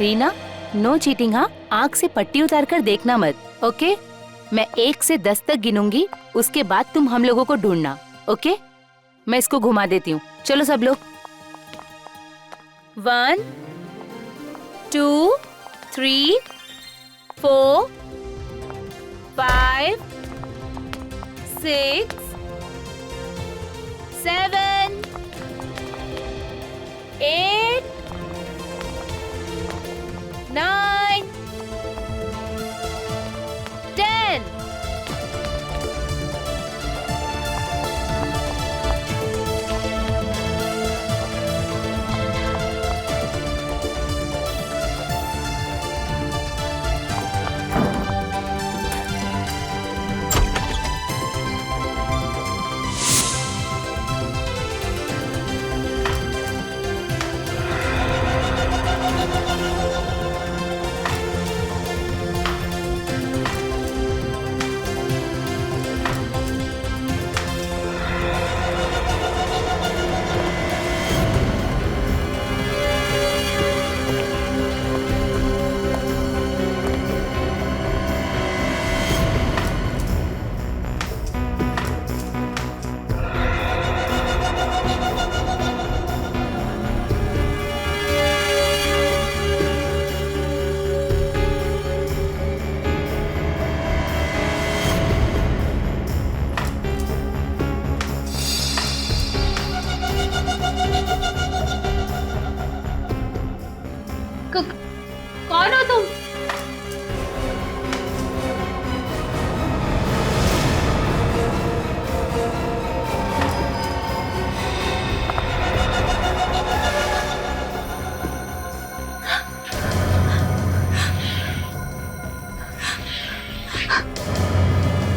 Reena, no cheating हाँ। आँख से पट्टी उतार कर देखना मत, ओके? मैं 1 से 10 तक गिनूंगी, उसके बाद तुम हम लोगों को ढूंढना, ओके? मैं इसको घुमा देती हूँ, चलो सब लोग। 1 2 3 4 5 6 7 8 9 10। कौन हो तुम?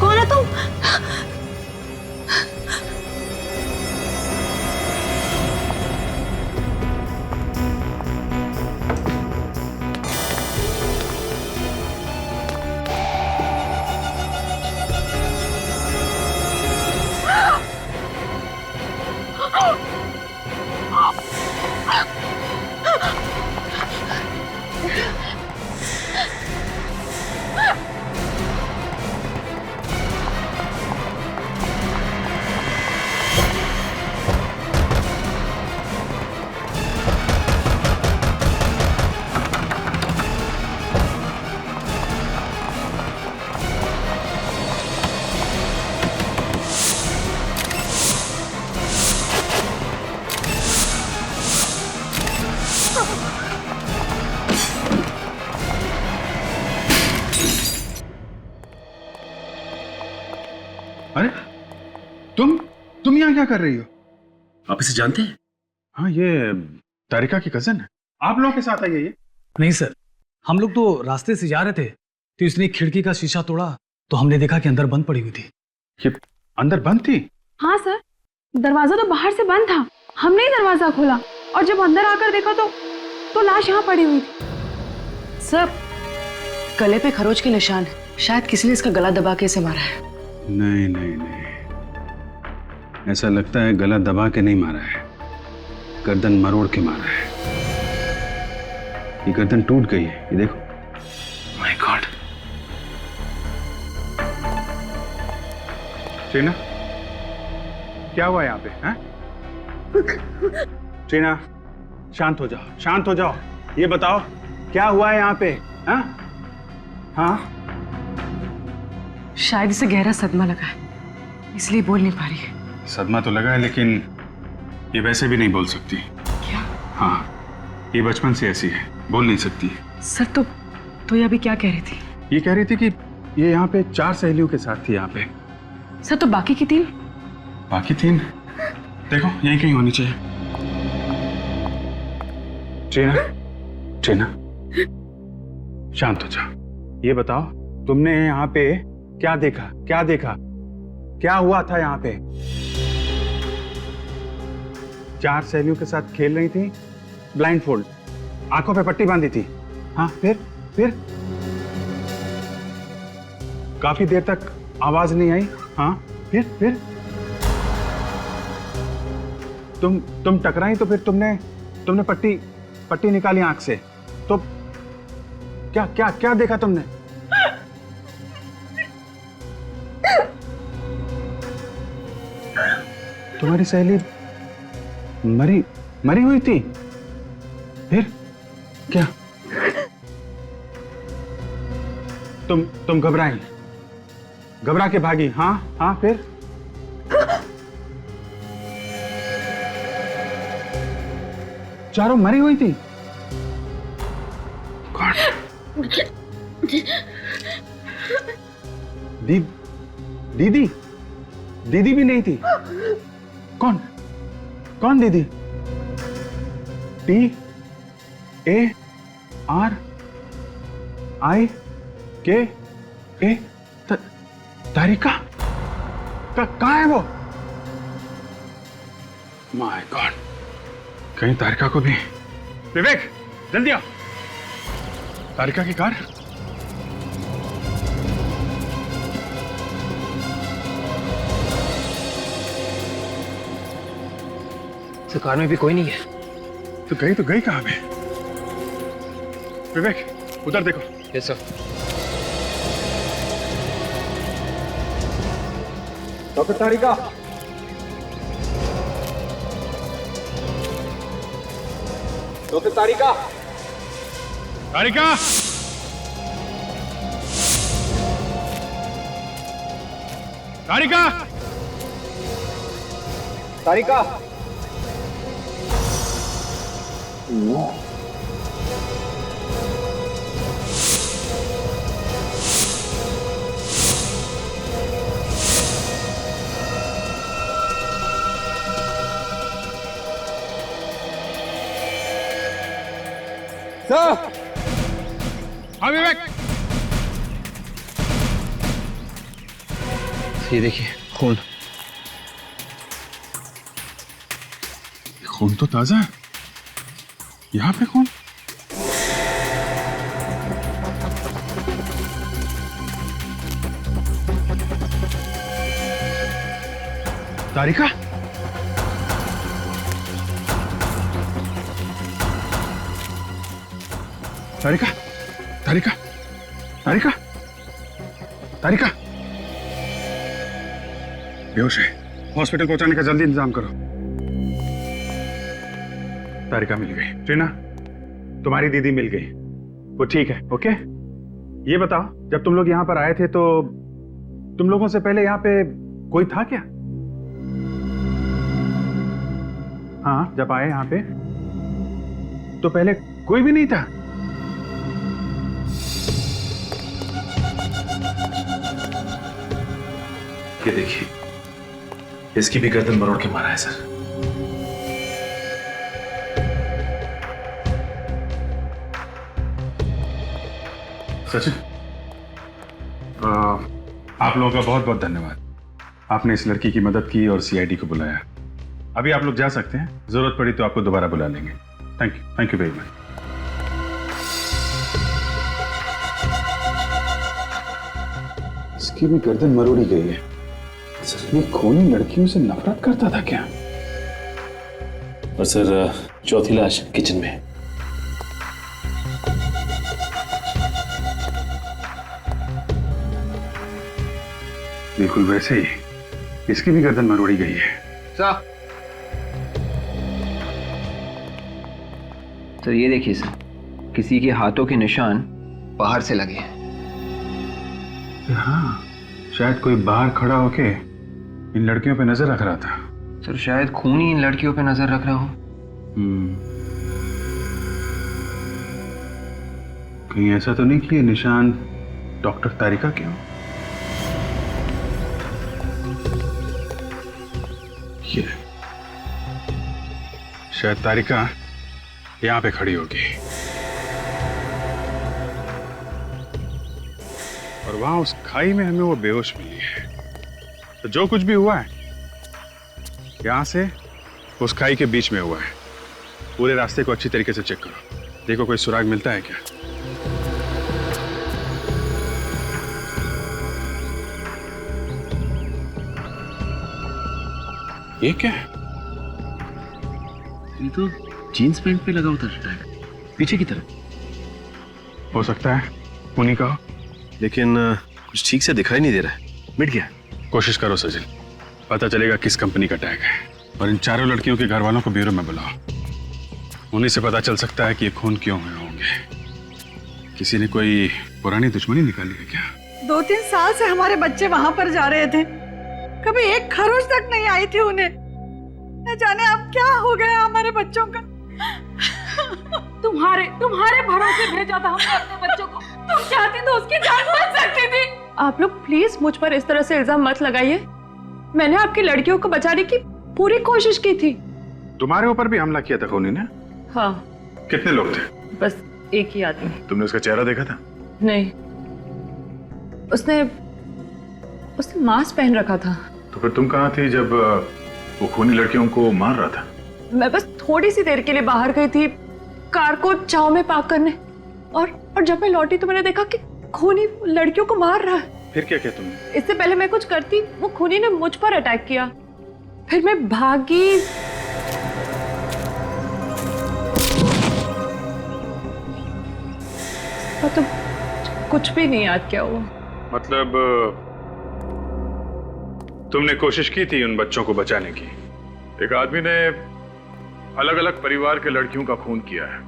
कौन हो तुम? अरे तुम यहाँ क्या कर रही हो? आप इसे जानते हैं? हाँ, ये तारिका की कजन है। आप लोगों के साथ आई है ये? नहीं सर, हम लोग तो रास्ते से जा रहे थे तो इसने खिड़की का शीशा तोड़ा तो हमने देखा कि अंदर बंद पड़ी हुई थी। ये अंदर बंद थी? हाँ सर, दरवाजा तो बाहर से बंद था, हमने ही दरवाजा खोला और जब अंदर आकर देखा तो लाश यहाँ पड़ी हुई थी। सर, गले पे खरोच के निशान है, शायद किसी ने इसका गला दबा के इसे मारा है। नहीं नहीं नहीं, ऐसा लगता है गला दबा के नहीं मारा है, गर्दन मरोड़ के मारा है। ये गर्दन टूट गई है, ये देखो। My God. टीना, क्या हुआ यहाँ पे? हैं? टीना, शांत हो जाओ, शांत हो जाओ। ये बताओ क्या हुआ है यहाँ पे? हाँ हाँ, शायद इसे गहरा सदमा लगा है, इसलिए बोल नहीं पा रही है। सदमा तो लगा है, लेकिन ये वैसे भी नहीं बोल सकती। क्या? हाँ, ये बचपन से ऐसी है, बोल नहीं सकती। सर तो ये अभी क्या कह रही थी? ये कह रही थी कि ये यहाँ पे 4 सहेलियों के साथ थी यहाँ पे। सर, तो बाकी की 3? बाकी 3 देखो यहीं कहीं होनी चाहिए। ट्रेना, शांत हो जाओ। ये बताओ तुमने यहाँ पे क्या देखा? क्या हुआ था यहाँ पे? 4 सहेलियों के साथ खेल रही थी, ब्लाइंड फोल्ड, आंखों पे पट्टी बांधी थी। हाँ, फिर काफी देर तक आवाज नहीं आई। हाँ, फिर तुम टकराई तो फिर तुमने पट्टी निकाली आंख से, तो क्या क्या क्या देखा तुमने? तुम्हारी सहेली मरी मरी हुई थी? फिर क्या? तुम घबराई, घबरा के भागी? हाँ हाँ, फिर? चारों मरी हुई थी? कौन? दीदी? दीदी भी नहीं थी? कौन? कौन दीदी? TARIKA? तारिका? कहाँ है वो? माय गॉड, कहीं तारिका को भी। विवेक, जल्दी आओ। तारिका की कार? सर कार में भी कोई नहीं है। तो गई कहाँ पे? विवेक, उधर देखो। Yes sir. डॉक्टर तारिका, डॉक्टर तारिका, तारिका, तारिका, तारिका। सर, हाँ विवेक, ये देखिए खून। खून तो ताजा है। यहाँ पे खून? तारिका? तारिका? तारिका? तारिका? तारिका? बेहोश है, हॉस्पिटल पहुंचाने का जल्दी इंतजाम करो। तारिका मिल गई। ट्रीना, तुम्हारी दीदी मिल गई, वो ठीक है। ओके, ये बताओ, जब तुम लोग यहाँ पर आए थे तो तुम लोगों से पहले यहाँ पे कोई था क्या? हाँ, जब आए यहाँ पे तो पहले कोई भी नहीं था? ये देखिए, इसकी भी गर्दन मरोड़ के मारा है सर। सचिन, आप लोगों का बहुत बहुत धन्यवाद। आपने इस लड़की की मदद की और सीआईडी को बुलाया। अभी आप लोग जा सकते हैं, जरूरत पड़ी तो आपको दोबारा बुला लेंगे। Thank you very much. इसकी भी गर्दन मरोड़ी गई है। ये खूनी लड़कियों से नफरत करता था क्या? और सर, चौथी लाश किचन में है। बिल्कुल वैसे ही इसकी भी गर्दन मरोड़ी गई है। सर ये देखिए सर, किसी के हाथों के निशान बाहर से लगे हैं। हाँ, शायद कोई बाहर खड़ा होके इन लड़कियों पे नजर रख रहा था। सर शायद खून ही इन लड़कियों पे नजर रख रहा हो। कहीं ऐसा तो नहीं कि ये निशान डॉक्टर तारिका के हो? ये शायद तारिका यहां पे खड़ी होगी और वहां उस खाई में हमें वो बेहोश मिली है। तो जो कुछ भी हुआ है यहां से उस खाई के बीच में हुआ है। पूरे रास्ते को अच्छी तरीके से चेक करो, देखो कोई सुराग मिलता है क्या। ये क्या है? ये तो जीन्स पैंट पे लगा हुआ था टैग, पीछे की तरफ। हो सकता है उन्हीं का हो। लेकिन कुछ ठीक से दिखाई नहीं दे रहा है। मिट गया। कोशिश करो सचिन, पता चलेगा किस कंपनी का टैग है। और इन चारों लड़कियों के घर वालों को ब्यूरो में बुलाओ। उन्हीं से पता चल सकता है कि ये खून क्यों हुए होंगे। किसी ने कोई पुरानी दुश्मनी निकाली है क्या? 2-3 साल से हमारे बच्चे वहां पर जा रहे थे, कभी एक खरोच तक नहीं आई थी उन्हें। न जाने अब क्या हो गया हमारे बच्चों का। तुम्हारे भरोसे भेजा था हमने अपने बच्चों को। तुम चाहती तो उसकी जान बच सकती थी। आप लोग प्लीज मुझ पर इस तरह से इल्जाम मत लगाइए। मैंने आपकी लड़कियों को बचाने की पूरी कोशिश की थी। तुम्हारे ऊपर भी हमला किया था खूनी ने? हाँ, कितने लोग थे? बस एक ही आदमी। तुमने उसका चेहरा देखा था? नहीं, उसने मास्क पहन रखा था। तो फिर तुम कहाँ थी जब वो खूनी लड़कियों को मार रहा था? मैं बस थोड़ी सी देर के लिए बाहर गई थी कार को छांव में पार्क करने, और जब मैं लौटी तो मैंने देखा कि खूनी लड़कियों को मार रहा है। फिर क्या किया तुमने? इससे पहले मैं कुछ करती, वो खूनी ने मुझ पर अटैक किया। फिर मैं भागी। तो कुछ भी नहीं याद क्या हुआ। मतलब तुमने कोशिश की थी उन बच्चों को बचाने की? एक आदमी ने अलग अलग परिवार के लड़कियों का खून किया है,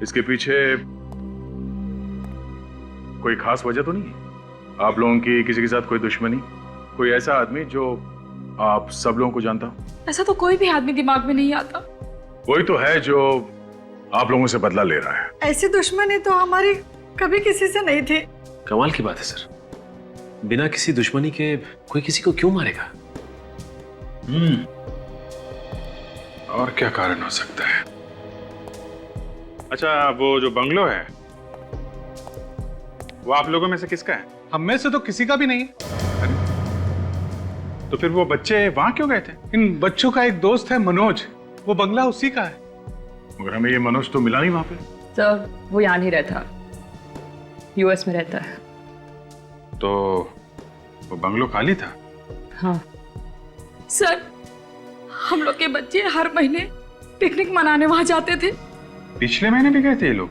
इसके पीछे कोई खास वजह तो नहीं? आप लोगों की किसी के साथ कोई दुश्मनी? कोई ऐसा आदमी जो आप सब लोगों को जानता हो? ऐसा तो कोई भी आदमी दिमाग में नहीं आता। कोई तो है जो आप लोगों से बदला ले रहा है। ऐसी दुश्मनी तो हमारी कभी किसी से नहीं थी। कमाल की बात है सर, बिना किसी दुश्मनी के कोई किसी को क्यों मारेगा? और क्या कारण हो सकता है? अच्छा, वो जो बंगलो है वो आप लोगों में से किसका है? हम में से तो किसी का भी नहीं है। तो फिर वो बच्चे वहां क्यों गए थे? इन बच्चों का एक दोस्त है मनोज, वो बंगला उसी का है। मगर हमें ये मनोज तो मिला नहीं वहां पे। सर, वो यहाँ नहीं रहता, यूएस में रहता है। तो वो बंगलो खाली था? हाँ सर, हम लोग के बच्चे हर महीने पिकनिक मनाने वहां जाते थे। पिछले महीने भी गए थे ये लोग?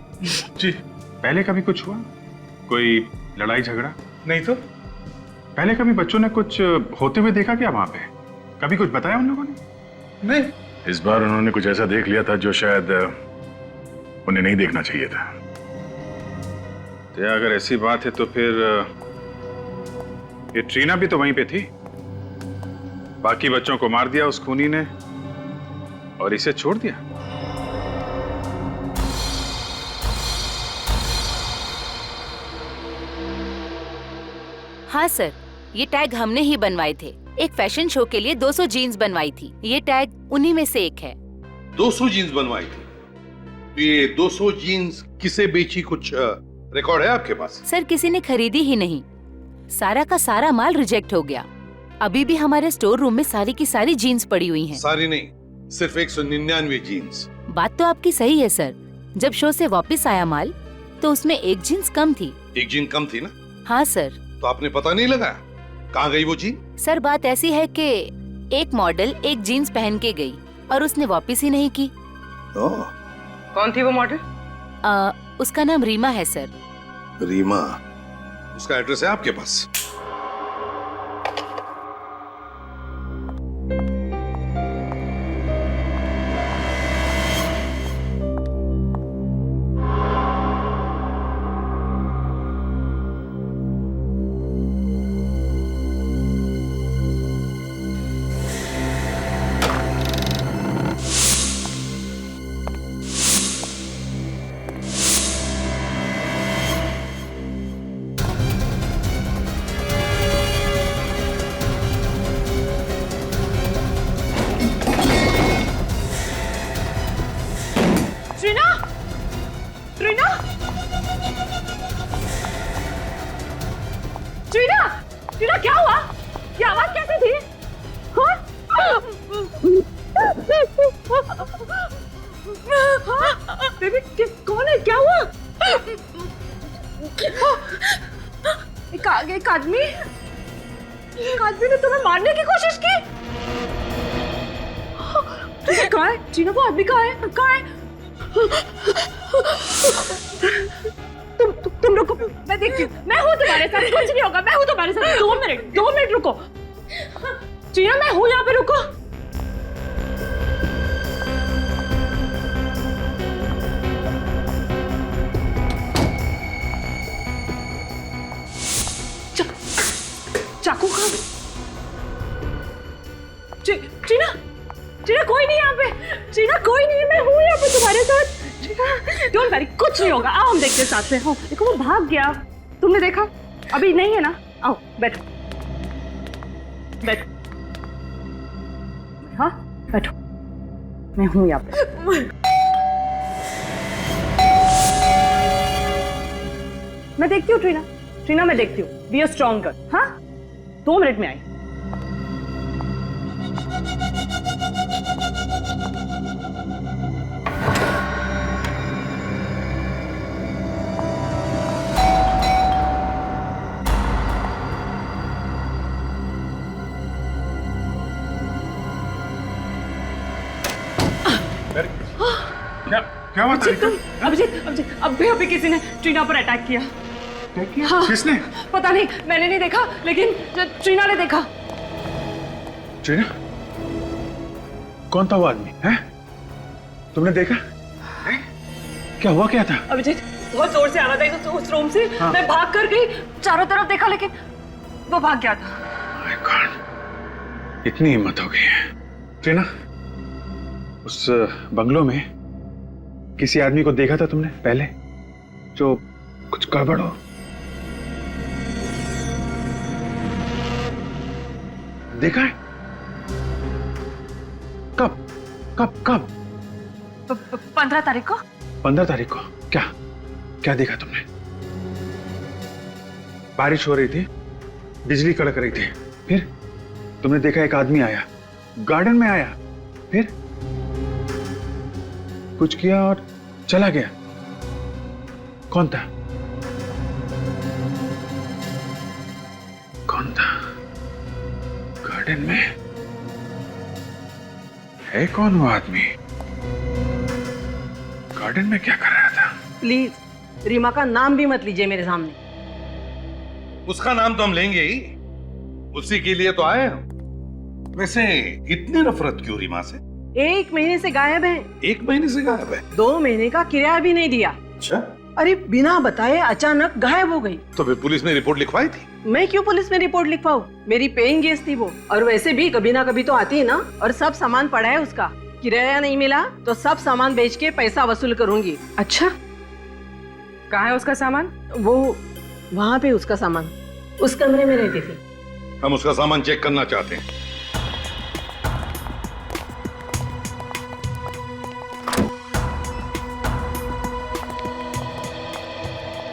जी। पहले कभी कुछ हुआ? कोई लड़ाई झगड़ा? नहीं तो। पहले कभी बच्चों ने कुछ होते हुए देखा क्या वहां पे? कभी कुछ बताया उन लोगों ने? नहीं। इस बार उन्होंने कुछ ऐसा देख लिया था जो शायद उन्हें नहीं देखना चाहिए था। तो अगर ऐसी बात है तो फिर ये ट्रीना भी तो वहीं पे थी। बाकी बच्चों को मार दिया उस खूनी ने और इसे छोड़ दिया। हाँ सर, ये टैग हमने ही बनवाए थे। एक फैशन शो के लिए 200 जीन्स बनवाई थी। ये टैग उन्हीं में से एक है। 200 जीन्स बनवाई थी? तो ये 200 जीन्स किसे बेची, कुछ रिकॉर्ड है आपके पास? सर, किसी ने खरीदी ही नहीं। सारा का सारा माल रिजेक्ट हो गया। अभी भी हमारे स्टोर रूम में सारी की सारी जीन्स पड़ी हुई हैं। सारी नहीं, सिर्फ 199 जीन्स। बात तो आपकी सही है सर। जब शो से वापस आया माल तो उसमें एक जीन्स कम थी। एक जीन कम थी ना? हाँ सर। तो आपने पता नहीं लगाया कहाँ गई वो जीन? सर, बात ऐसी है कि एक मॉडल एक जीन्स पहन के गई और उसने वापस ही नहीं की। कौन थी वो मॉडल? उसका नाम रीमा है सर। रीमा? उसका एड्रेस है आपके पास? ट्रीना, क्या हुआ? ये आवाज कैसे थी? बेबी, कौन है? क्या हुआ? एक आदमी ने तुम्हें मारने की कोशिश की। कहाँ है ट्रीना? वो आदमी कहाँ है? तुम रुको, मैं देखती हूँ। मैं हूँ तुम्हारे साथ, कुछ नहीं होगा। मैं हूँ तुम्हारे साथ। 2 मिनट रुको। टीना, मैं हूँ यहाँ पे, रुको। चाकू कहाँ? टीना, टीना कोई नहीं यहाँ पे। टीना कोई नहीं है, मैं हूँ यहाँ पे तुम्हारे साथ। डोंट वरी, कुछ नहीं होगा। आओ हम देखते हैं साथ में। देखो वो भाग गया, तुमने देखा? अभी नहीं है ना? आओ बैठो, बैठो। हाँ बैठो, मैं हूँ यहाँ पे। मैं देखती हूँ टीना, टीना मैं देखती हूँ। Be a strong girl. हाँ 2 मिनट में आई। क्या हुआ तारिका? अभिजीत, अभी किसी ने टीना पर अटैक किया। हाँ। किसने? पता नहीं, मैंने नहीं देखा, लेकिन टीना ने देखा। टीना? कौन था वो आदमी? है? तुमने देखा? है? क्या हुआ, क्या था? अभिजीत, बहुत जोर से आ रहा था उस रूम से। हाँ। मैं भाग कर गई, चारों तरफ देखा, लेकिन वो भाग गया था। My God, इतनी हिम्मत हो गई है। टीना, उस बंगलों में किसी आदमी को देखा था तुमने पहले, जो कुछ गड़बड़ हो? देखा है? कब कब कब? 15 तारीख को। 15 तारीख को? क्या क्या देखा तुमने? बारिश हो रही थी, बिजली कड़क रही थी, फिर तुमने देखा एक आदमी आया, गार्डन में आया, फिर कुछ किया और चला गया। कौन था? कौन था? गार्डन में है कौन वो आदमी? गार्डन में क्या कर रहा था? प्लीज रीमा का नाम भी मत लीजिए मेरे सामने। उसका नाम तो हम लेंगे ही, उसी के लिए तो आए हम। वैसे इतनी नफरत क्यों रीमा से? 1 महीने से गायब है। 1 महीने से गायब है? 2 महीने का किराया भी नहीं दिया। अच्छा, अरे बिना बताए अचानक गायब हो गई। तो फिर पुलिस ने रिपोर्ट लिखवाई थी? मैं क्यों पुलिस में रिपोर्ट लिखवाऊं? मेरी पेइंग गेस्ट थी वो, और वैसे भी कभी ना कभी तो आती है ना। और सब सामान पड़ा है उसका, किराया नहीं मिला तो सब सामान बेच के पैसा वसूल करूंगी। अच्छा, कहाँ है उसका सामान? वो वहाँ पे उसका सामान उस कमरे में रहती थी। हम उसका सामान चेक करना चाहते हैं।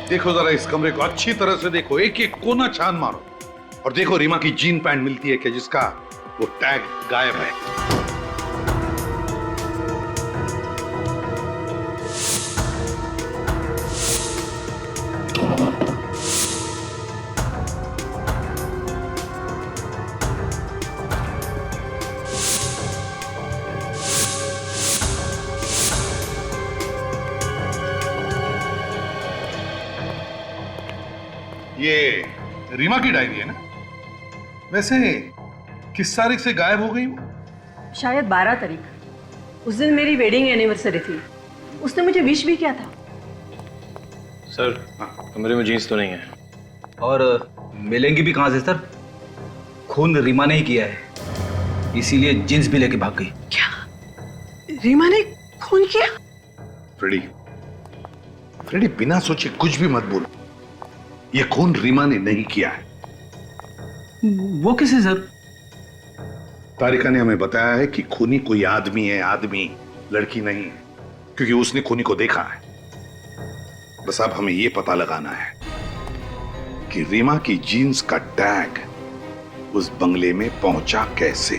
देखो जरा इस कमरे को अच्छी तरह से देखो, एक एक कोना छान मारो, और देखो रीमा की जीन पैंट मिलती है कि जिसका वो टैग गायब है। ये रीमा की डायरी है ना? वैसे किस तारीख से गायब हो गई वो? शायद 12 तारीख। उस दिन मेरी वेडिंग एनिवर्सरी थी, उसने मुझे विश भी किया था। सर, कमरे में जीन्स तो नहीं है। और मिलेंगी भी कहां से सर? खून रीमा ने ही किया है, इसीलिए जींस भी लेके भाग गई। क्या रीमा ने खून किया? फ्रेडी, फ्रेडी बिना सोचे कुछ भी मत बोलो। ये खून रीमा ने नहीं किया है। वो किसे सर? तारिका ने हमें बताया है कि खूनी कोई आदमी है, आदमी, लड़की नहीं है, क्योंकि उसने खूनी को देखा है। बस अब हमें यह पता लगाना है कि रीमा की जीन्स का टैग उस बंगले में पहुंचा कैसे।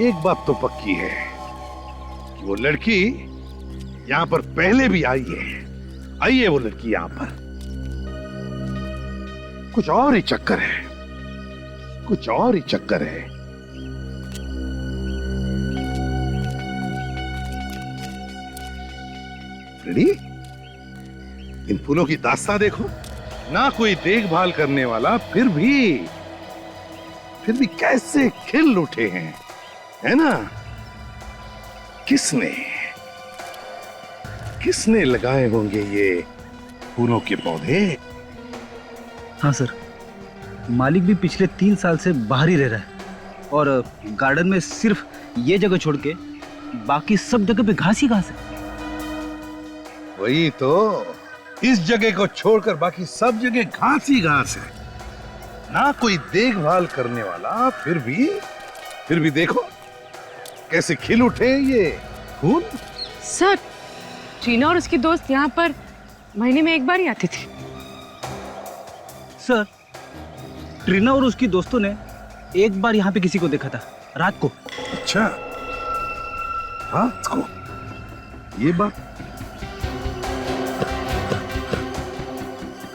एक बात तो पक्की है कि वो लड़की यहां पर पहले भी आई है वो लड़की यहां पर। कुछ और ही चक्कर है, कुछ और ही चक्कर है। फ्रेडी, इन फूलों की दास्तां देखो, ना कोई देखभाल करने वाला, फिर भी कैसे खिल उठे हैं, है ना? किसने लगाए होंगे ये फूलों के पौधे? हाँ सर, मालिक भी पिछले 3 साल से बाहर ही रह रहा है और गार्डन में सिर्फ ये जगह छोड़ के बाकी सब जगह पे घास ही घास है। वही तो, इस जगह को छोड़कर बाकी सब जगह घास ही घास है, ना कोई देखभाल करने वाला, फिर भी देखो कैसे खिल उठे ये फूल। सर, टीना और उसकी दोस्त यहाँ पर महीने में एक बार ही आती थी। सर, ट्रीना और उसकी दोस्तों ने एक बार यहाँ पे किसी को देखा था रात को। अच्छा, रात को? ये बात,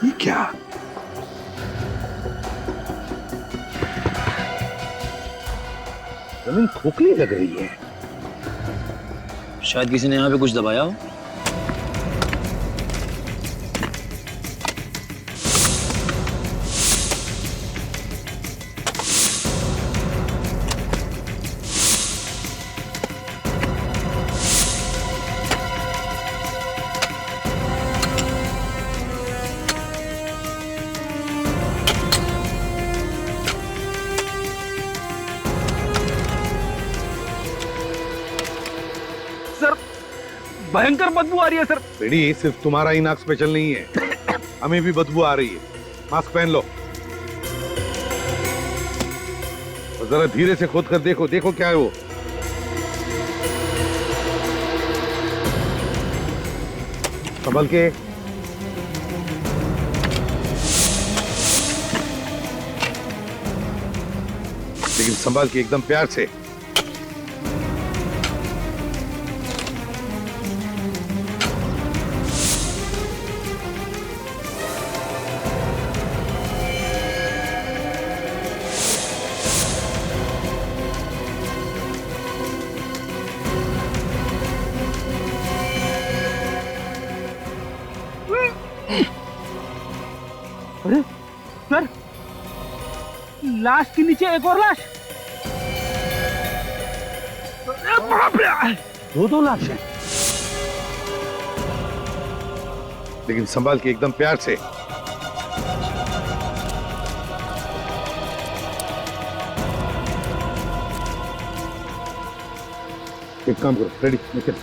ये क्या? जमीन खोखली लग रही है। शायद किसी ने यहाँ पे कुछ दबाया हो। भयंकर बदबू आ रही है सर। बेड़ी, सिर्फ तुम्हारा ही नाक स्पेशल नहीं है, हमें भी बदबू आ रही है। मास्क पहन लो और जरा धीरे से खोद कर देखो, देखो क्या है वो। संभल के। लेकिन संभाल के, एकदम प्यार से। अरे सर, लाश के नीचे एक और लाश। दो लाश हैं। लेकिन संभाल के, एकदम प्यार से। एक काम करो फ्रेडी, निकल।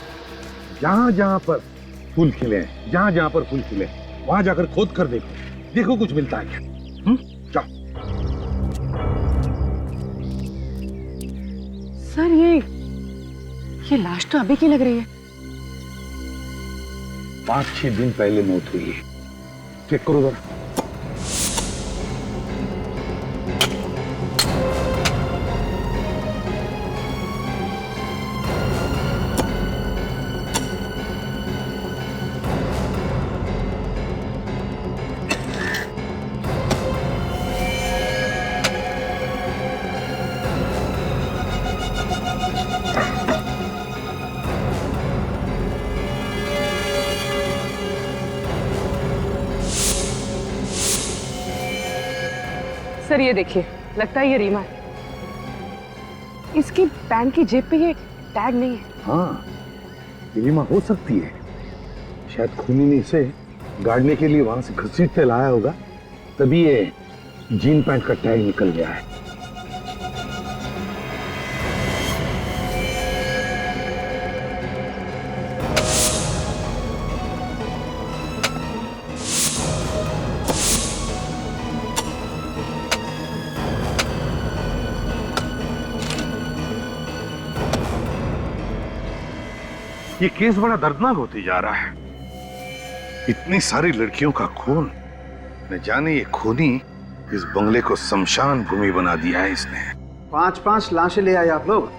जहां जहां पर फूल खिले हैं, जहां जहां पर फूल खिले हैं, वहां जाकर खोद कर देखो, देखो कुछ मिलता है क्या। जाओ। सर, ये लाश तो अभी की लग रही है। 5-6 दिन पहले मौत हुई है। चेक करो जरा। सर, ये देखिए, लगता है ये रीमा है। इसकी पैंट की जेब पे ये टैग नहीं है। हाँ, रीमा हो सकती है। शायद खूनी ने इसे गाड़ने के लिए वहां से घसीटते लाया होगा, तभी ये जीन पैंट का टैग निकल गया है। ये केस बड़ा दर्दनाक होते जा रहा है। इतनी सारी लड़कियों का खून, न जाने ये खूनी इस बंगले को शमशान भूमि बना दिया है इसने। 5-5 लाशें ले आए आप लोग?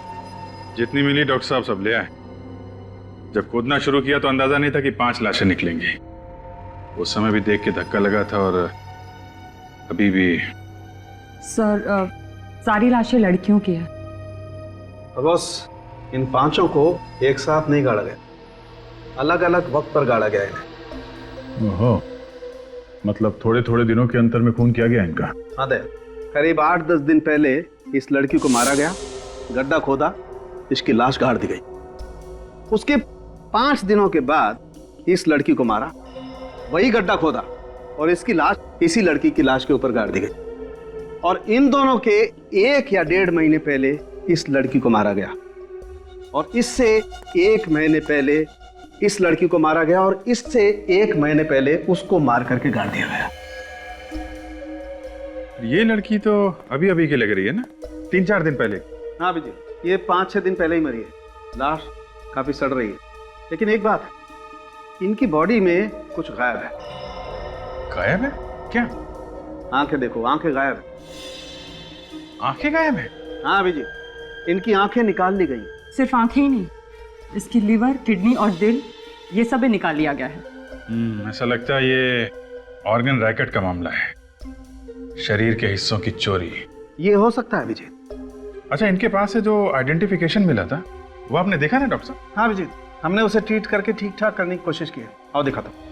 जितनी मिली डॉक्टर साहब सब ले आए। जब खोदना शुरू किया तो अंदाजा नहीं था कि 5 लाशें निकलेंगी। उस समय भी देख के धक्का लगा था और अभी भी। सर, सारी लाशें लड़कियों की है। बस इन 5 को एक साथ नहीं गाड़ा गया, अलग अलग वक्त पर गाड़ा गया है। ओहो, मतलब थोड़े थोड़े दिनों के अंतर में खून किया गया इनका। हाँ दे, करीब 8-10 दिन पहले इस लड़की को मारा गया, गड्ढा खोदा, इसकी लाश गाड़ दी गई। उसके 5 दिनों के बाद इस लड़की को मारा, वही गड्ढा खोदा और इसकी लाश इसी लड़की की लाश के ऊपर गाड़ दी गई। और इन दोनों के 1 या 1.5 महीने पहले इस लड़की को मारा गया और इससे 1 महीने पहले इस लड़की को मारा गया और इससे 1 महीने पहले उसको मार करके गाड़ दिया गया। ये लड़की तो अभी अभी की लग रही है ना, 3-4 दिन पहले। हाँ विजय, ये 5-6 दिन पहले ही मरी है, लाश काफी सड़ रही है। लेकिन एक बात, इनकी बॉडी में कुछ गायब है। गायब है? क्या? आंखें देखो, आंखें गायब है। आंखें गायब है? हाँ विजय, इनकी आंखें निकाल ली गई। सिर्फ आंखें ही नहीं, इसकी लीवर, किडनी और दिल, ये सब भी निकाल लिया गया है। ऐसा लगता है ये ऑर्गन रैकेट का मामला है, शरीर के हिस्सों की चोरी। ये हो सकता है विजय। अच्छा, इनके पास से जो आइडेंटिफिकेशन मिला था वो आपने देखा ना डॉक्टर साहब? हाँ विजय, हमने उसे ट्रीट करके ठीक ठाक करने की कोशिश की है। आओ दिखाता हूं।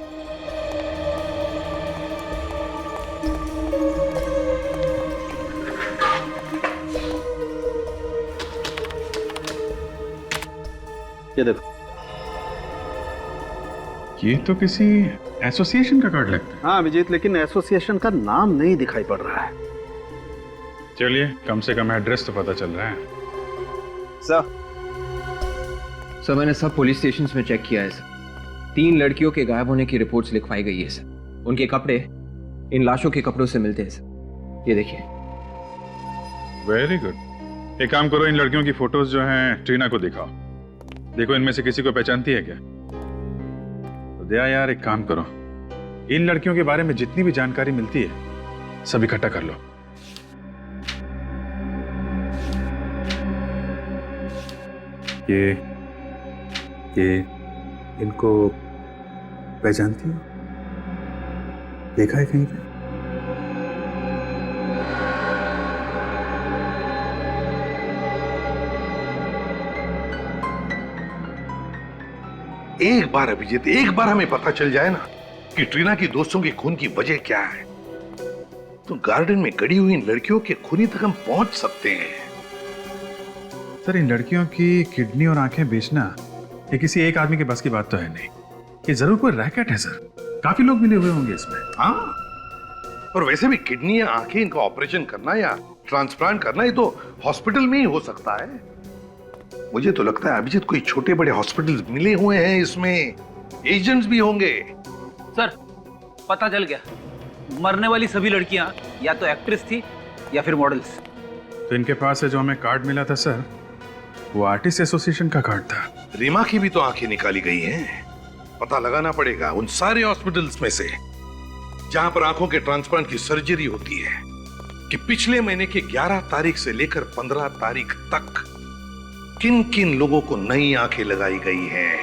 ये देखो, ये तो किसी एसोसिएशन का कार्ड लगता है। हाँ विजीत, लेकिन एसोसिएशन का नाम नहीं दिखाई पड़ रहा है। चलिए, कम से कम एड्रेस तो पता चल रहा है। सर मैंने सब पुलिस स्टेशंस में चेक किया है सर। 3 लड़कियों के गायब होने की रिपोर्ट्स लिखवाई गई है सर। उनके कपड़े इन लाशों के कपड़ों से मिलते हैं सर। ये देखिए। Very good. एक काम करो, इन लड़कियों की फोटोज जो हैं ट्रीना को दिखाओ। देखो इनमें से किसी को पहचानती है क्या? तो दया यार, एक काम करो, इन लड़कियों के बारे में जितनी भी जानकारी मिलती है सब इकट्ठा कर लो। ये इनको पहचानती हो? देखा है कहीं पे? एक बार अभिजीत, एक बार हमें पता चल जाए ना कि ट्रीना की दोस्तों के खून की वजह क्या है, तो गार्डन में गड़ी हुई इन लड़कियों के खूनी तक हम पहुंच सकते हैं। सर, इन लड़कियों की किडनी और आंखें बेचना ये किसी एक आदमी के बस की बात तो है नहीं। ये जरूर कोई रैकेट है सर, काफी लोग मिले हुए होंगे इसमें। हाँ, और वैसे भी किडनी या आंखें इनका ऑपरेशन करना या ट्रांसप्लांट करना ये तो हॉस्पिटल में ही हो सकता है। मुझे तो लगता है अभिजीत कोई छोटे बड़े हॉस्पिटल मिले हुए हैं, इसमें एजेंट्स भी होंगे। सर, पता चल गया, मरने वाली सभी लड़कियां या तो एक्ट्रेस थी या फिर मॉडल्स। तो इनके पास से जो हमें कार्ड मिला था सर, वो आर्टिस्ट एसोसिएशन का कार्ड था। रीमा की भी तो आंखें निकाली गई हैं। पता लगाना पड़ेगा उन सारे हॉस्पिटल्स में से जहां पर आंखों के ट्रांसप्लांट की सर्जरी होती है कि पिछले महीने के 11 तारीख से लेकर 15 तारीख तक किन किन लोगों को नई आंखें लगाई गई हैं।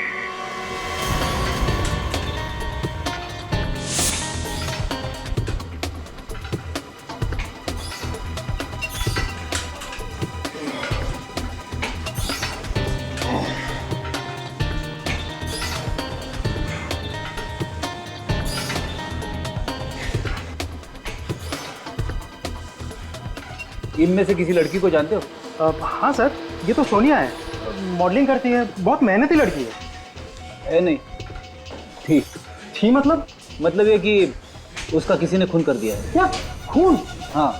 इनमें से किसी लड़की को जानते हो? हाँ सर, ये तो सोनिया है, मॉडलिंग करती है, बहुत मेहनती लड़की है। नहीं थी। थी मतलब ये कि उसका किसी ने खून कर दिया है। क्या खून? हाँ,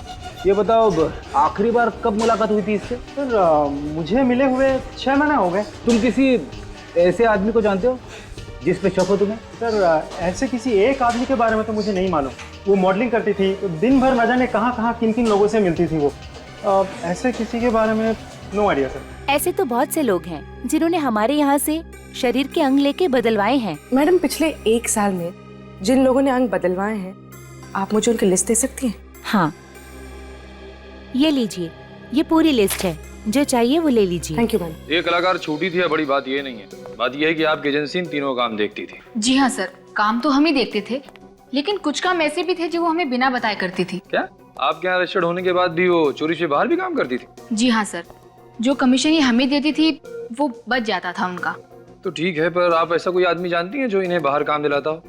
ये बताओ आखिरी बार कब मुलाकात हुई थी इससे? सर मुझे मिले हुए 6 महीने हो गए। तुम किसी ऐसे आदमी को जानते हो जिस पे शक हो तुम्हें? सर ऐसे किसी एक आदमी के बारे में तो मुझे नहीं मालूम। वो मॉडलिंग करती थी, तो दिन भर न जाने कहाँ कहाँ किन किन लोगों से मिलती थी वो। ऐसे किसी के बारे में नो आइडिया सर। ऐसे तो बहुत से लोग हैं जिन्होंने हमारे यहाँ से शरीर के अंग लेके बदलवाए हैं। मैडम, पिछले 1 साल में जिन लोगों ने अंग बदलवाए हैं, आप मुझे उनकी लिस्ट दे सकती हैं? हाँ, ये लीजिए, ये पूरी लिस्ट है, जो चाहिए वो ले लीजिए। Thank you ma'am. ये कलाकार छोटी थी, बड़ी बात ये नहीं है। बात ये है कि आपकी एजेंसी इन तीनों काम देखती थी। जी हाँ सर, काम तो हम ही देखते थे, लेकिन कुछ काम ऐसे भी थे जो वो हमें बिना बताए करती थी। क्या आपके यहाँ रजिस्टर्ड होने के बाद भी वो चोरी से बाहर भी काम करती थी? जी हाँ सर, जो कमीशन ये हमें देती थी वो बच जाता था उनका। तो ठीक है, पर आप ऐसा कोई आदमी जानती हैं जो इन्हें बाहर काम दिलाता हो?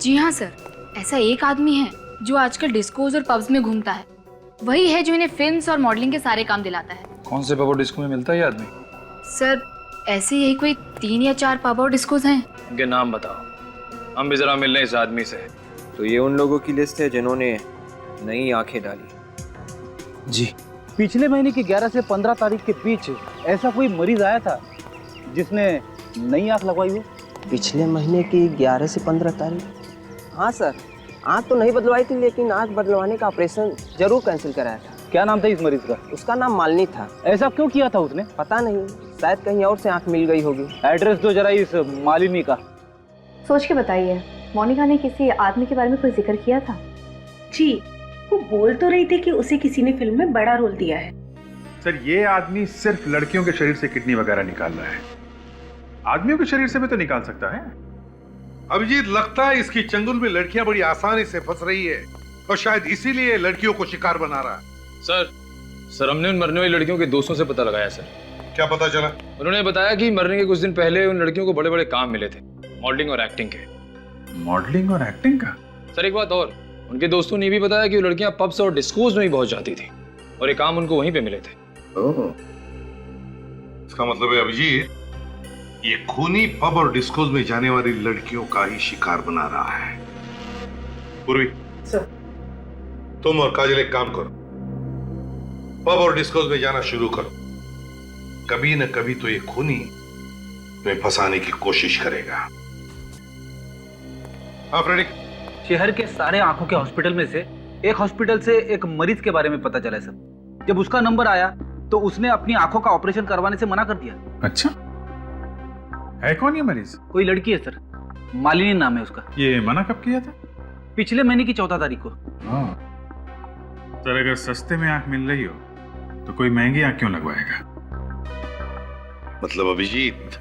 जी हाँ सर, ऐसा एक आदमी है जो आजकल डिस्कोज और पब्स में घूमता है। वही है जो इन्हें फिल्म्स और मॉडलिंग के सारे काम दिलाता है। कौन से पब और डिस्को में मिलता है ये आदमी? सर ऐसे यही कोई 3 या 4 पब और डिस्कोज हैं। इनके नाम बताओ, हम भी जरा मिलने इस आदमी से। तो ये उन लोगों की लिस्ट है जिन्होंने नई आंखें डाली। जी। पिछले महीने की 11 से 15 तारीख के बीच ऐसा कोई मरीज आया था जिसने नई आंख लगवाई हो? पिछले महीने की 11 से 15 तारीख? हाँ सर, आंख तो नहीं बदलवाई थी, लेकिन आंख बदलवाने का ऑपरेशन जरूर कैंसिल कराया था। क्या नाम था इस मरीज का? उसका नाम मालिनी था। ऐसा क्यों किया था उसने? पता नहीं, शायद कहीं और से आंख मिल गई होगी। एड्रेस दो जरा इस मालिनी का। सोच के बताइए, मोनिका ने किसी आदमी के बारे में कोई जिक्र किया था? जी, वो बोल तो रही थी कि उसे किसी ने फिल्म में बड़ा रोल दिया है। सर, ये आदमी सिर्फ लड़कियों के शरीर से किडनी वगैरह निकाल रहा है, आदमियों के शरीर से भी तो निकाल सकता है। अभिजीत, लगता है इसकी चंगुल में लड़कियां बड़ी आसानी से फंस रही है और शायद इसीलिए लड़कियों को शिकार बना रहा है। सर हमने उन मरने वाली लड़कियों के दोस्तों से पता लगाया सर। क्या पता चला? उन्होंने बताया कि मरने के कुछ दिन पहले उन लड़कियों को बड़े बड़े काम मिले थे, मॉडलिंग और एक्टिंग के। मॉडलिंग और एक्टिंग का? सर एक बात और, उनके दोस्तों ने भी बताया कि वो लड़कियां पब्स और डिस्कोज में भी बहुत जाती थी और ये काम उनको वहीं पे मिले थे। इसका मतलब है अभिजीत, ये खूनी पब और डिस्कोज में जाने वाली लड़कियों का ही शिकार बना रहा है। पूर्वी सर, तुम और काजल एक काम करो, पब और डिस्कोज में जाना शुरू करो। कभी न कभी तो ये खूनी तुम्हें फंसाने की कोशिश करेगा। हाँ फ्रेडिक। शहर के सारे आंखों के हॉस्पिटल में से एक हॉस्पिटल से एक मरीज के बारे में पता चला है सर। जब उसका नंबर आया तो उसने अपनी आंखों का ऑपरेशन करवाने से मना कर दिया। अच्छा, है कौन ये मरीज? कोई लड़की है सर, मालिनी नाम है उसका। ये मना कब किया था? पिछले महीने की 14 तारीख को। सर, अगर सस्ते में आंख मिल रही हो तो कोई महंगी आंख क्यों लगवाएगा? मतलब अभिजीत,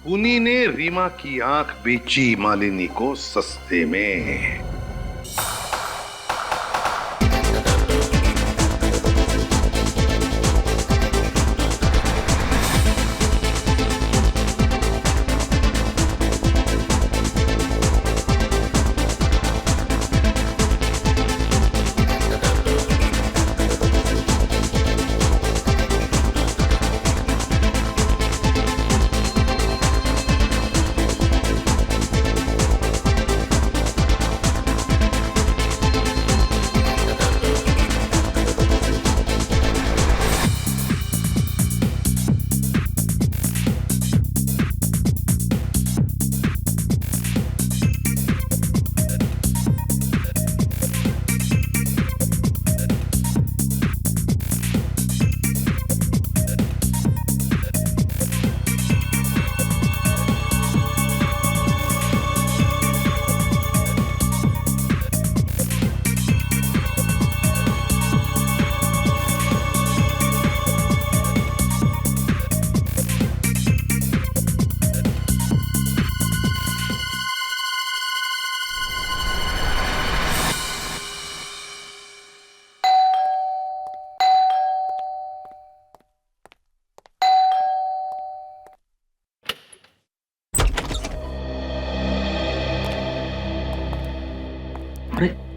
खूनी ने रीमा की आंख बेची मालिनी को सस्ते में।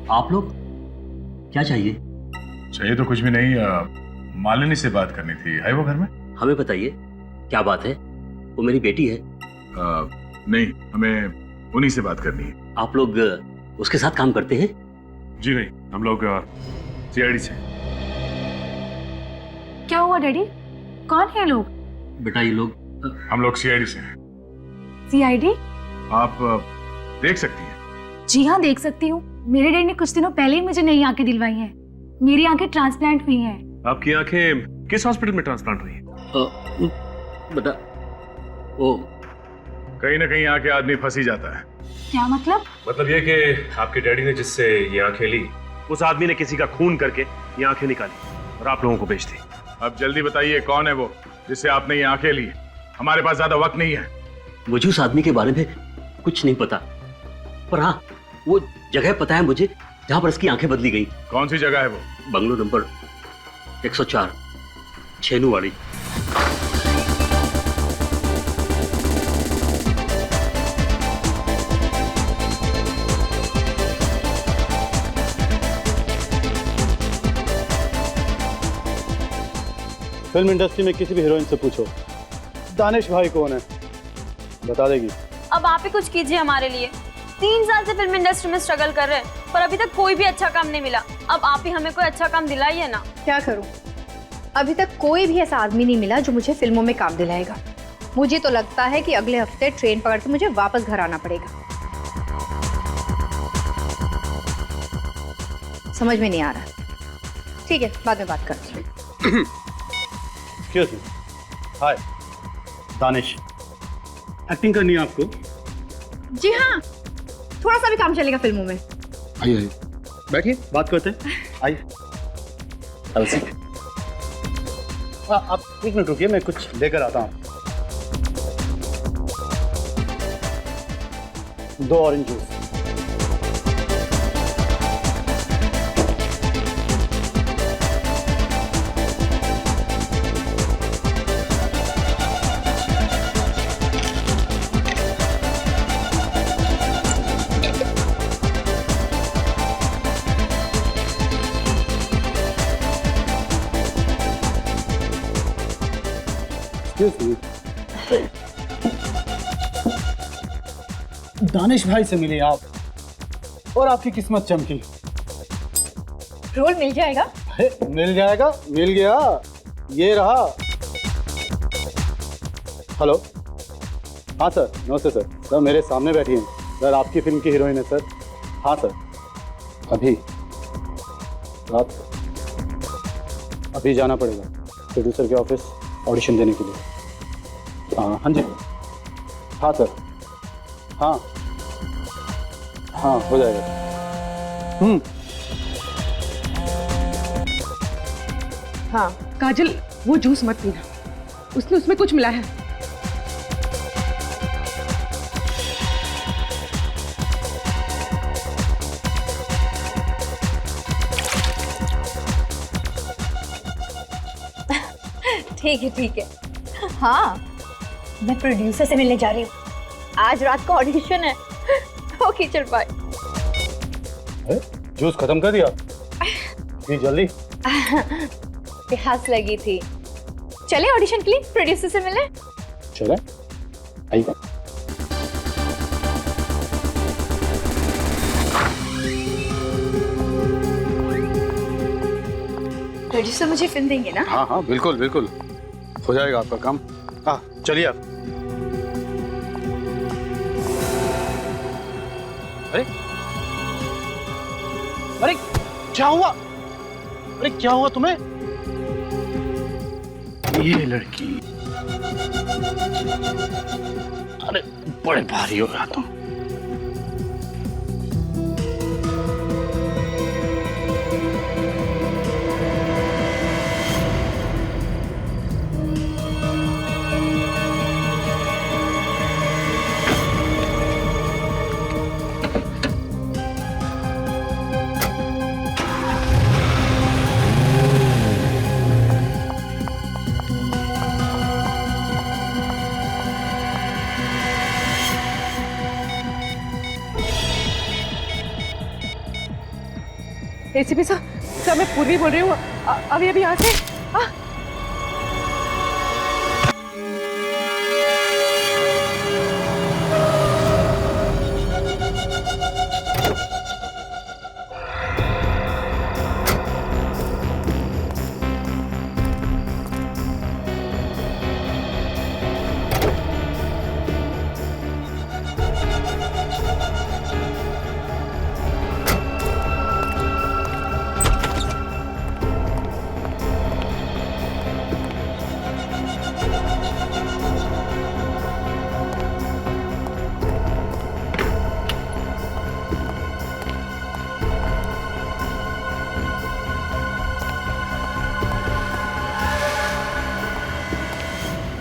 आप लोग क्या चाहिए? चाहिए तो कुछ भी नहीं, मालिनी से बात करनी थी। है वो घर में? हमें बताइए क्या बात है। वो मेरी बेटी है। नहीं, हमें उन्हीं से बात करनी है। आप लोग उसके साथ काम करते हैं? जी नहीं, हम लोग सीआईडी से। क्या हुआ डैडी? कौन है लोग? बेटा ये लोग हम लोग सीआईडी से हैं। सीआईडी? आप देख सकती हैं। जी हाँ, देख सकती हूँ। मेरे डैडी ने कुछ दिनों पहले ही मुझे नई आंखें दिलवाई हैं। मेरी आंखें ट्रांसप्लांट हुई हैं। आपकी आंखें किस हॉस्पिटल में ट्रांसप्लांट हुई हैं? बेटा वो कहीं ना कहीं आके आदमी फंस ही जाता है। क्या मतलब? मतलब ये कि आपके डैडी ने जिससे ये आंखें ली, उस आदमी ने किसी का खून करके ये आंखें निकाली और आप लोगों को बेच दी। अब जल्दी बताइए कौन है वो जिससे आपने ये आंखें ली? हमारे पास ज्यादा वक्त नहीं है। मुझे उस आदमी के बारे में कुछ नहीं पता, पर हाँ वो जगह पता है मुझे जहां पर इसकी आंखें बदली गई। कौन सी जगह है वो? Bungalow number 104, छेनूवाड़ी। फिल्म इंडस्ट्री में किसी भी हीरोइन से पूछो दानिश भाई कौन है, बता देगी। अब आप ही कुछ कीजिए हमारे लिए। 3 साल से फिल्म इंडस्ट्री में स्ट्रगल कर रहे हैं पर अभी तक कोई भी अच्छा काम नहीं मिला। अब आप ही हमें कोई अच्छा काम दिलाइए ना। क्या करूं? अभी तक कोई भी ऐसा आदमी नहीं मिला जो मुझे फिल्मों में काम दिलाएगा। मुझे तो लगता है कि अगले हफ्ते ट्रेन पकड़ के मुझे वापस घर आना पड़ेगा। समझ में नहीं आ रहा। ठीक है, बाद में बात करते हैं। Excuse me. Hi Danish, acting करनी है आपको? जी हाँ, थोड़ा सा भी काम चलेगा फिल्मों में। आइए बैठिए, बात करते हैं। आइए। आप 1 मिनट रुकिए, मैं कुछ लेकर आता हूँ। 2 ऑरेंज जूस। दानिश भाई से मिले आप और आपकी किस्मत चमकी। रोल मिल जाएगा? मिल जाएगा, मिल गया, ये रहा। हेलो, हाँ सर, नमस्ते सर। सर मेरे सामने बैठी हैं सर, आपकी फिल्म की हीरोइन है सर। हाँ सर, अभी रात अभी जाना पड़ेगा प्रोड्यूसर के ऑफिस ऑडिशन देने के लिए। हाँ जी, हाँ सर, हाँ हाँ हो जाएगा। हाँ काजल, वो जूस मत पीना, उसने उसमें कुछ मिला है। ठीक है। हाँ, मैं प्रोड्यूसर से मिलने जा रही हूँ। आज रात को ऑडिशन है। ओके चल बाय। जूस खत्म कर दिया? ये जल्दी? प्यास लगी थी। चले ऑडिशन के लिए प्रोड्यूसर से मिले। चले, आइए। प्रोड्यूसर मुझे फिल्म देंगे ना? हाँ हाँ बिल्कुल बिल्कुल, हो जाएगा आपका काम। हाँ चलिए आप। अरे क्या हुआ? अरे क्या हुआ तुम्हें? ये लड़की, अरे बड़े भारी हो गया तुम। एसीपी साहब, सर मैं पूर्वी बोल रही हूँ। अभी यहाँ से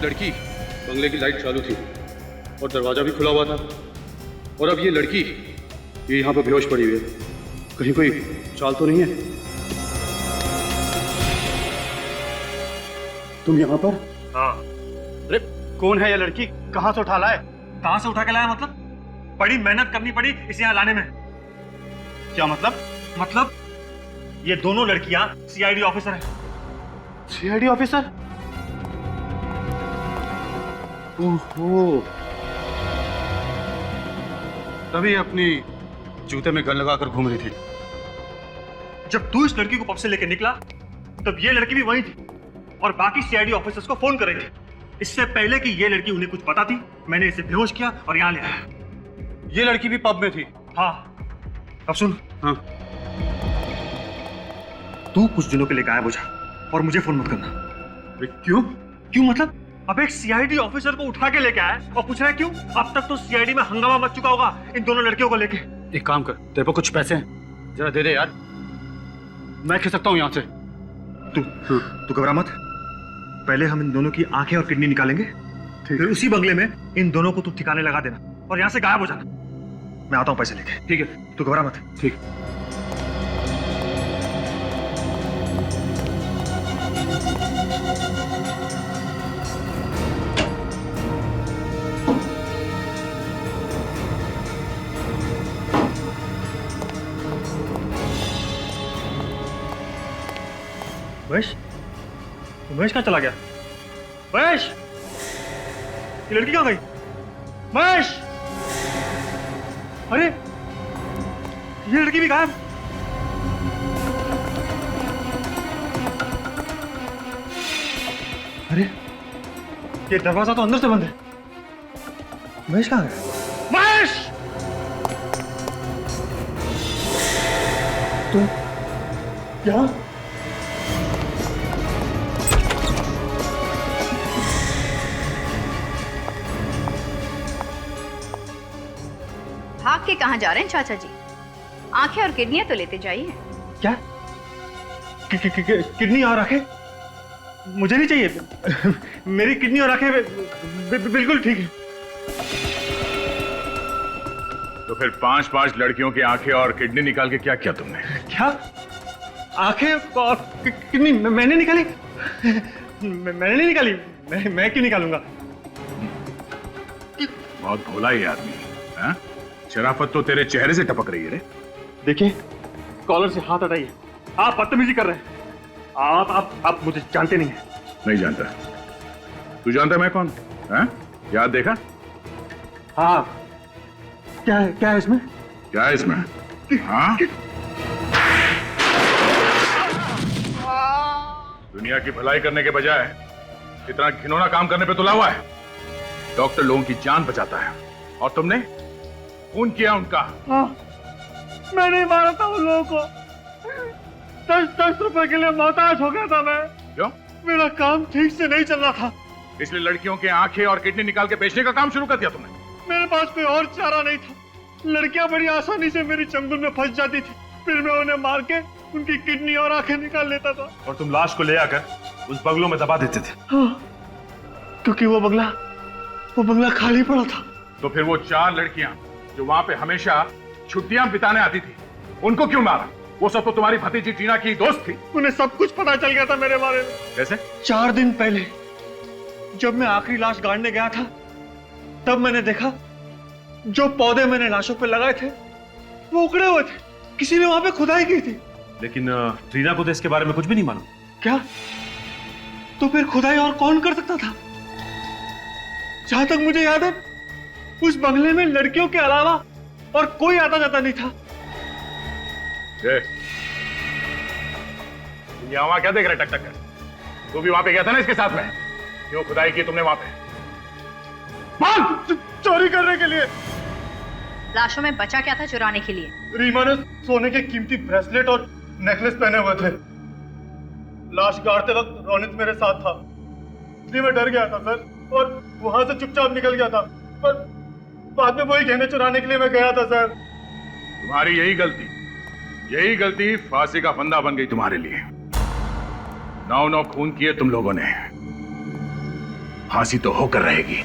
लड़की, बंगले की लाइट चालू थी और दरवाजा भी खुला हुआ था, और अब ये लड़की ये यहाँ पर बेहोश पड़ी हुई है। कहीं कोई चाल तो नहीं है? तुम यहाँ पर? हाँ। अरे कौन है ये लड़की? कहाँ से उठा लाए? कहाँ से उठा के लाया मतलब? बड़ी मेहनत करनी पड़ी इसे यहाँ लाने में। क्या मतलब? मतलब ये दोनों लड़कियां सीआईडी ऑफिसर हैं। CID officer? ओहो, तभी अपनी जूते में गन लगाकर घूम रही थी। जब तू इस लड़की को पब से लेकर निकला तब ये लड़की भी वहीं थी और बाकी सीआईडी ऑफिसर्स को फोन कर रही थी। इससे पहले कि ये लड़की उन्हें कुछ बताती, मैंने इसे बेहोश किया और यहाँ ले आया। ये लड़की भी पब में थी? हाँ। अब सुन, हाँ। तू कुछ दिनों के लिए गायब हो जा और मुझे फोन मत करना। क्यों? क्यों मतलब? अब एक सीआईडी ऑफिसर को उठा के लेके आया और पूछ रहा है क्यों? अब तक तो सीआईडी में हंगामा मच चुका होगा इन दोनों लड़कियों को लेके। एक काम कर, तेरे पर कुछ पैसे हैं, जरा दे दे यार, मैं खिसकता हूँ यहाँ से। तू घबरा मत। पहले हम इन दोनों की आंखें और किडनी निकालेंगे, फिर उसी बंगले में इन दोनों को तू ठिकाने लगा देना और यहाँ से गायब हो जाना। मैं आता हूँ पैसे लेके। ठीक है, तू घबरा मत। ठीक। महेश, महेश कहाँ चला गया? महेश, ये लड़की कहाँ गई? महेश, अरे ये लड़की भी गायब। अरे ये दरवाजा तो अंदर से बंद है। महेश कहाँ गया? महेश! तो यहाँ भाग के कहाँ जा रहे हैं चाचा जी? आंखें और किडनियां तो लेते जाइए। क्या? किडनी और आंखें? मुझे नहीं चाहिए। मेरी किडनी और आंखें बिल्कुल ठीक है। तो फिर 5-5 लड़कियों की आंखें और किडनी निकाल के क्या किया तुमने? क्या? आंखें और किडनी मैंने निकाली? मैंने नहीं निकाली। मैं क्यों निकालूंगा? बहुत भोला ही आदमी है। शराफत तो तेरे चेहरे से टपक रही है रे। देखिए, कॉलर से हाथ हटाइए। आप बदतमीजी कर रहे हैं। आप मुझे जानते नहीं हैं। नहीं जानता। तू जानता मैं कौन? हैं? याद देखा? हाँ। क्या है इसमें? क्या है इसमें? हाँ? दुनिया की भलाई करने के बजाय इतना घिनौना काम करने पे तुला हुआ है। डॉक्टर लोगों की जान बचाता है और तुमने खून किया उनका। हाँ, मैंने मारा था उन लोगों को। 10 रुपए के लिए मोहताज हो गया था मैं। क्यों? मेरा काम ठीक से नहीं चल रहा था, इसलिए लड़कियों के आंखें और किडनी निकाल के बेचने का काम शुरू कर दिया तुमने। मेरे पास कोई और चारा नहीं था। लड़कियां बड़ी आसानी से मेरी चंगुल में फंस जाती थी, फिर मैं उन्हें मार के उनकी किडनी और आंखें निकाल लेता था। और तुम लाश को ले आकर उस बंगलों में दबा देते थे। हाँ, क्योंकि वो बंगला खाली पड़ा था। तो फिर वो 4 लड़कियां जो वहां पे हमेशा छुट्टियां बिताने आती थी, उनको क्यों मारा? वो सब तो तुम्हारी भतीजी टीना की दोस्त थी। उन्हें सब कुछ पता चल गया था मेरे बारे में। कैसे? 4 दिन पहले जब मैं आखिरी लाश गाड़ने गया था, तब मैंने देखा जो पौधे मैंने लाशों पे लगाए थे वो उखड़े हुए थे। किसी ने वहां पे खुदाई की थी। लेकिन टीना को तो इसके बारे में कुछ भी नहीं मालूम। क्या? तो फिर खुदाई और कौन कर सकता था? जहां तक मुझे याद है, उस बंगले में लड़कियों के अलावा और कोई आता जाता नहीं था। यहाँ वहां क्या देख रहे टक? तू भी वहां पे गया था ना इसके साथ में? क्यों खुदाई की तुमने वहां पे? चोरी करने के लिए। लाशों में बचा क्या था चुराने के लिए? रीमा ने सोने के कीमती ब्रेसलेट और नेकलेस पहने हुए थे। लाश गाड़ते वक्त रोनित मेरे साथ था, इसलिए मैं डर गया था सर, और वहां से चुपचाप निकल गया था। पर बाद में वही गहने चुराने के लिए मैं गया था सर। तुम्हारी यही गलती फांसी का फंदा बन गई तुम्हारे लिए। 9 खून किए तुम लोगों ने, फांसी तो होकर रहेगी।